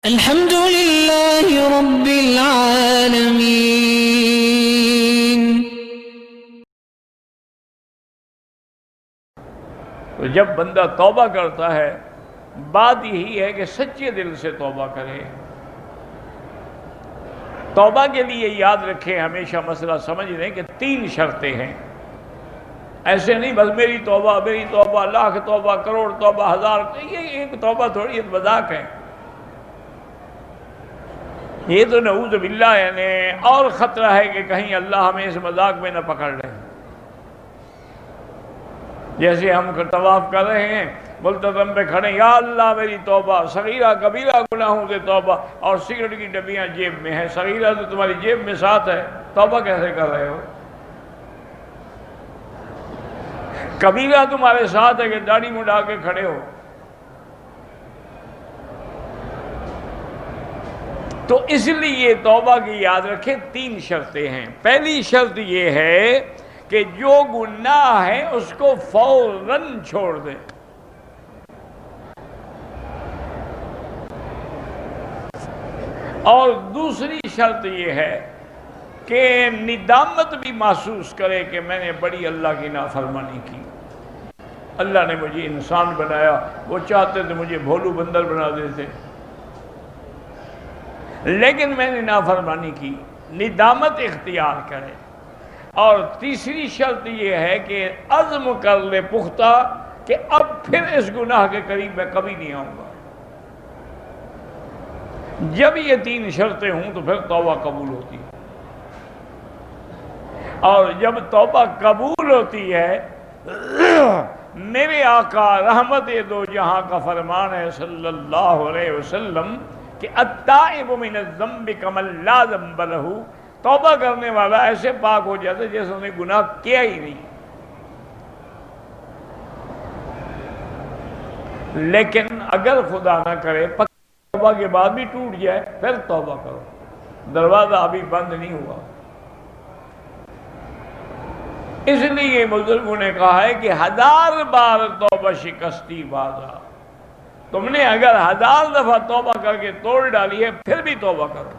الحمد لله رب العالمين۔ تو جب بندہ توبہ کرتا ہے، بات یہی ہے کہ سچے دل سے توبہ کرے۔ توبہ کے لیے یاد رکھیں، ہمیشہ مسئلہ سمجھ لیں کہ 3 شرطیں ہیں۔ ایسے نہیں بس میری توبہ لاکھ توبہ کروڑ توبہ ہزار، یہ ایک توبہ تھوڑی مذاق ہے۔ یہ تو نعوذ باللہ یعنی اور خطرہ ہے کہ کہیں اللہ ہمیں اس مذاق میں نہ پکڑ لے۔ جیسے ہم طواف کر رہے ہیں، ملتزم پہ کھڑے، یا اللہ میری توبہ، صغیرہ کبیرہ گناہوں سے توبہ، اور سگریٹ کی ڈبیاں جیب میں ہیں، صغیرہ تو تمہاری جیب میں ساتھ ہے، توبہ کیسے کر رہے ہو؟ کبیرہ تمہارے ساتھ ہے کہ داڑھی مڈا کے کھڑے ہو۔ تو اس لیے توبہ کی یاد رکھیں 3 شرطیں ہیں۔ پہلی شرط یہ ہے کہ جو گناہ ہے اس کو فوراً چھوڑ دیں۔ اور دوسری شرط یہ ہے کہ ندامت بھی محسوس کرے کہ میں نے بڑی اللہ کی نافرمانی کی۔ اللہ نے مجھے انسان بنایا، وہ چاہتے تو مجھے بھولو بندر بنا دیتے، لیکن میں نے نافرمانی کی، ندامت اختیار کرے۔ اور تیسری شرط یہ ہے کہ عزم کر لے پختہ کہ اب پھر اس گناہ کے قریب میں کبھی نہیں آؤں گا۔ جب یہ 3 شرطیں ہوں تو پھر توبہ قبول ہوتی ہے۔ اور جب توبہ قبول ہوتی ہے، میرے آقا رحمت دو جہاں کا فرمان ہے صلی اللہ علیہ وسلم کہ التائب من الذنب کمن لا ذنب لہ، توبہ کرنے والا ایسے پاک ہو جاتا ہے جیسے انہیں گناہ کیا ہی نہیں۔ لیکن اگر خدا نہ کرے توبہ کے بعد بھی ٹوٹ جائے، پھر توبہ کرو، دروازہ ابھی بند نہیں ہوا۔ اس لیے بزرگوں نے کہا ہے کہ 1000 بار توبہ شکستی بازا، تم نے اگر 1000 دفعہ توبہ کر کے توڑ ڈالی ہے پھر بھی توبہ کرو۔